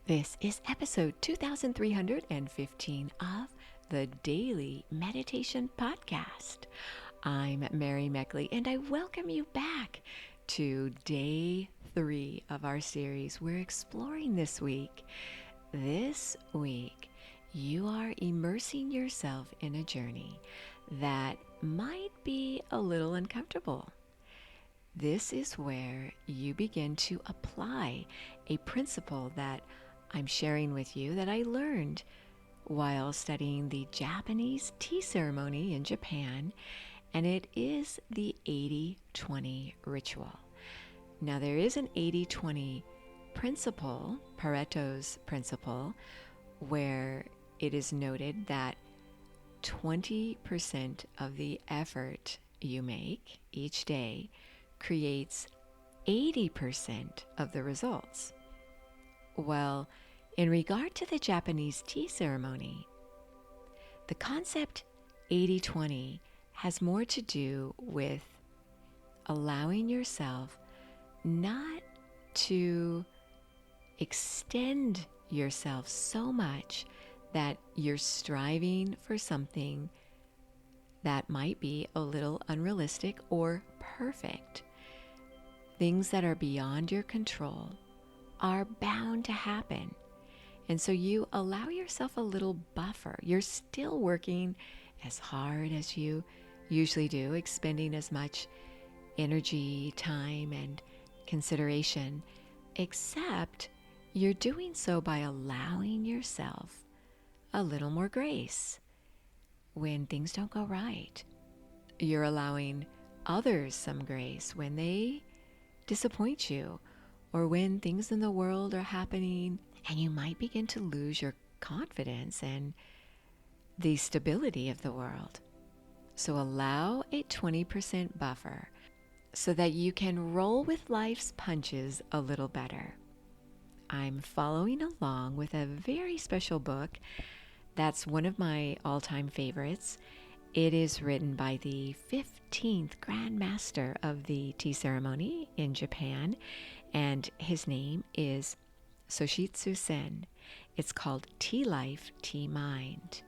This is episode 2315 of the Daily Meditation Podcast. I'm Mary Meckley, and I welcome you back to day 3 of our series we're exploring this week. This week, you are immersing yourself in a journey that might be a little uncomfortable. This is where you begin to apply a principle that I'm sharing with you that I learned while studying the Japanese tea ceremony in Japan, and it is the 80-20 ritual. Now, there is an 80-20 principle, Pareto's principle, where it is noted that 20% of the effort you make each day creates 80% of the results. Well, in regard to the Japanese tea ceremony, the concept 80-20 has more to do with allowing yourself not to extend yourself so much that you're striving for something that might be a little unrealistic or perfect. Things that are beyond your control are bound to happen. And so you allow yourself a little buffer. You're still working as hard as you usually do, expending as much energy, time, and consideration, except you're doing so by allowing yourself a little more grace when things don't go right. You're allowing others some grace when they disappoint you, or when things in the world are happening and you might begin to lose your confidence and the stability of the world. So allow a 20% buffer so that you can roll with life's punches a little better. I'm following along with a very special book that's one of my all-time favorites. It is written by the 15th Grand Master of the tea ceremony in Japan, and his name is Soshitsu Sen. It's called Tea Life, Tea Mind.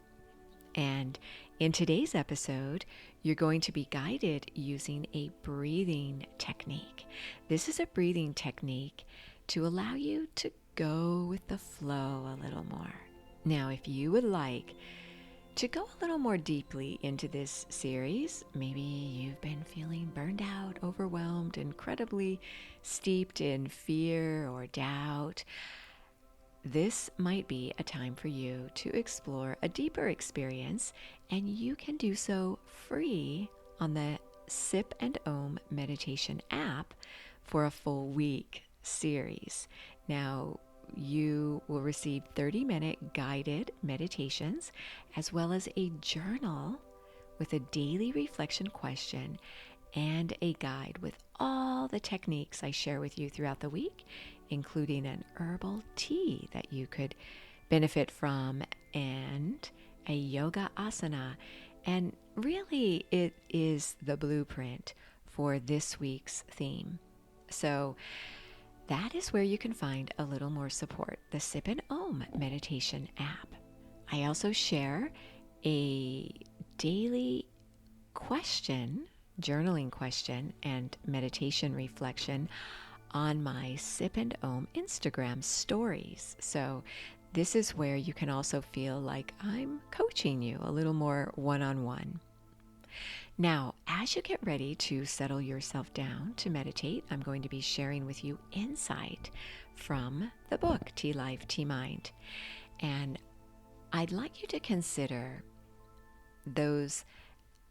And in today's episode, you're going to be guided using a breathing technique. This is a breathing technique to allow you to go with the flow a little more. Now, if you would like to go a little more deeply into this series, maybe you've been feeling burned out, overwhelmed, incredibly steeped in fear or doubt, this might be a time for you to explore a deeper experience, and you can do so free on the Sip and Om meditation app for a full week series. Now, you will receive 30-minute guided meditations, as well as a journal with a daily reflection question and a guide with all the techniques I share with you throughout the week, including an herbal tea that you could benefit from and a yoga asana. And really, it is the blueprint for this week's theme. So that is where you can find a little more support, the Sip and Om meditation app. I also share a daily question, journaling question, and meditation reflection on my Sip and Om Instagram stories. So this is where you can also feel like I'm coaching you a little more one-on-one. Now, as you get ready to settle yourself down to meditate, I'm going to be sharing with you insight from the book, Tea Life, Tea Mind. And I'd like you to consider those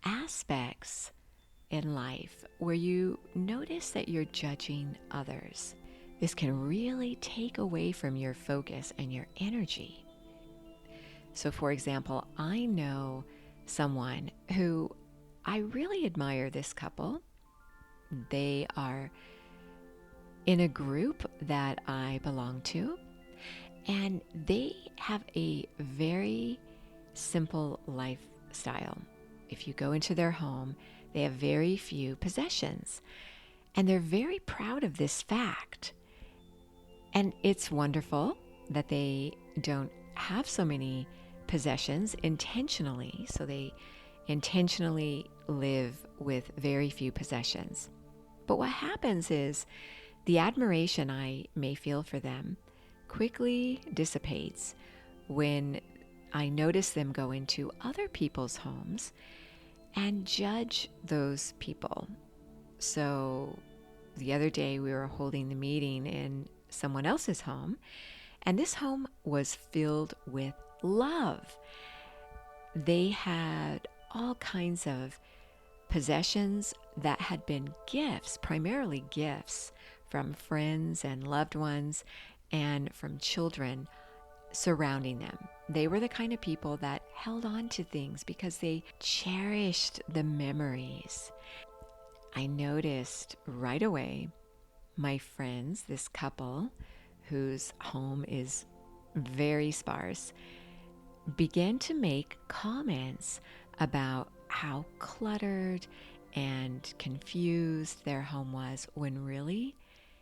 aspects in life where you notice that you're judging others. This can really take away from your focus and your energy. So, for example, I know someone who I really admire this couple. They are in a group that I belong to, and they have a very simple lifestyle. If you go into their home, they have very few possessions, and they're very proud of this fact. And it's wonderful. that they don't have so many possessions intentionally. So they intentionally live with very few possessions. But what happens is the admiration I may feel for them quickly dissipates when I notice them go into other people's homes and judge those people. So the other day we were holding the meeting in someone else's home, and this home was filled with love. They had all kinds of possessions that had been gifts, primarily gifts from friends and loved ones and from children surrounding them. They were the kind of people that held on to things because they cherished the memories. I noticed right away my friends, this couple whose home is very sparse, began to make comments about how cluttered and confused their home was, when really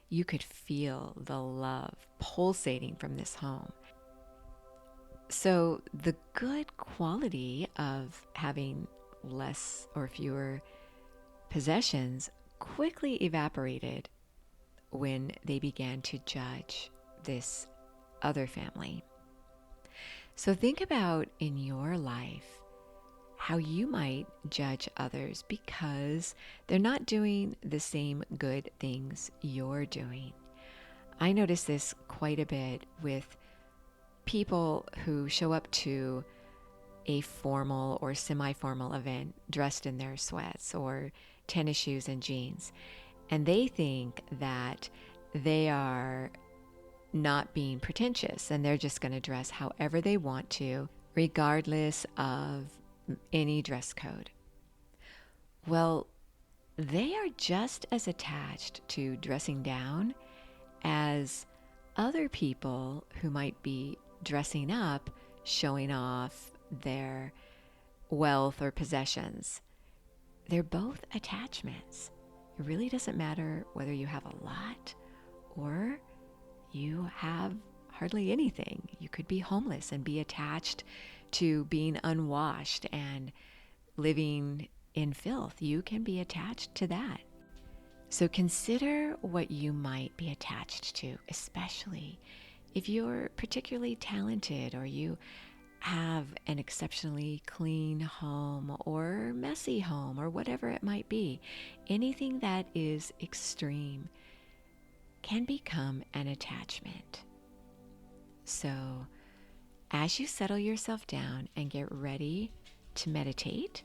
you could feel the love pulsating from this home. So the good quality of having less or fewer possessions quickly evaporated when they began to judge this other family. So think about in your life how you might judge others because they're not doing the same good things you're doing. I notice this quite a bit with people who show up to a formal or semi-formal event dressed in their sweats or tennis shoes and jeans, and they think that they are not being pretentious and they're just going to dress however they want to, regardless of any dress code. Well, they are just as attached to dressing down as other people who might be dressing up, showing off their wealth or possessions. They're both attachments. It really doesn't matter whether you have a lot or you have hardly anything. You could be homeless and be attached to being unwashed and living in filth. You can be attached to that. So consider what you might be attached to, especially if you're particularly talented or you have an exceptionally clean home or messy home or whatever it might be. Anything that is extreme can become an attachment. So as you settle yourself down and get ready to meditate,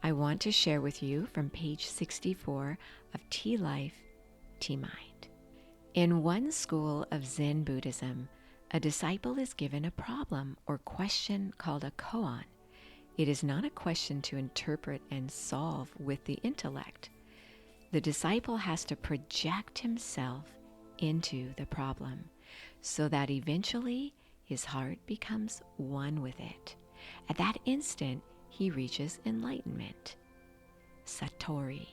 I want to share with you from page 64 of Tea Life, Tea Mind. In one school of Zen Buddhism, a disciple is given a problem or question called a koan. It is not a question to interpret and solve with the intellect. The disciple has to project himself into the problem so that eventually his heart becomes one with it. At that instant, he reaches enlightenment. Satori.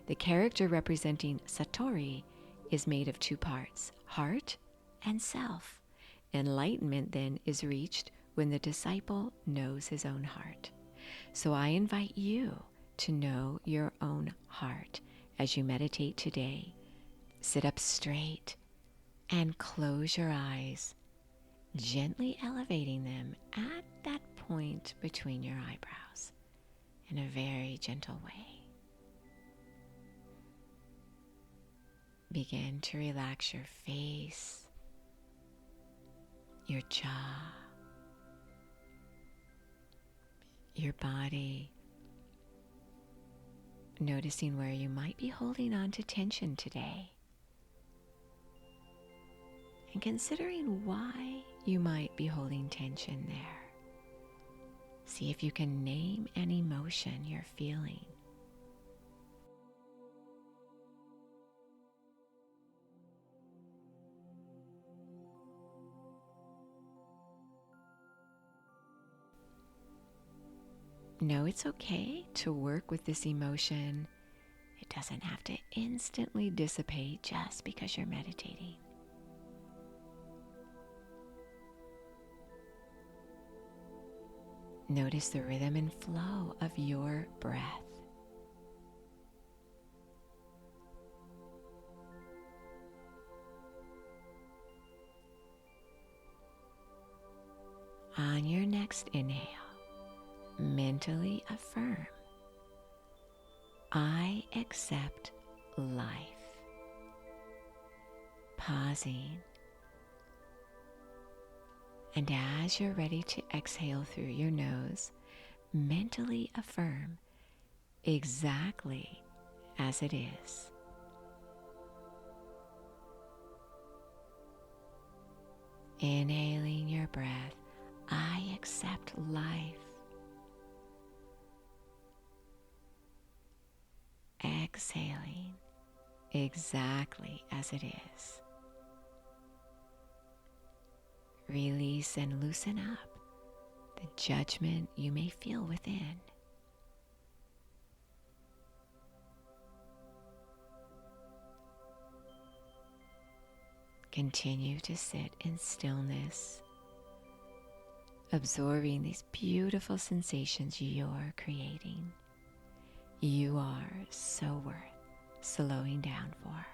The character representing Satori is made of two parts, heart and self. Enlightenment then is reached when the disciple knows his own heart. So I invite you to know your own heart as you meditate today. Sit up straight and close your eyes, gently elevating them at that point between your eyebrows in a very gentle way. Begin to relax your face, your jaw, your body, noticing where you might be holding on to tension today, and considering why you might be holding tension there. See if you can name an emotion you're feeling. Know it's okay to work with this emotion. It doesn't have to instantly dissipate just because you're meditating. Notice the rhythm and flow of your breath. On your next inhale, mentally affirm, I accept life. Pausing. And as you're ready to exhale through your nose, mentally affirm exactly as it is. Inhaling your breath, I accept life. Exhaling exactly as it is. Release and loosen up the judgment you may feel within. Continue to sit in stillness, absorbing these beautiful sensations you're creating. You are so worth slowing down for.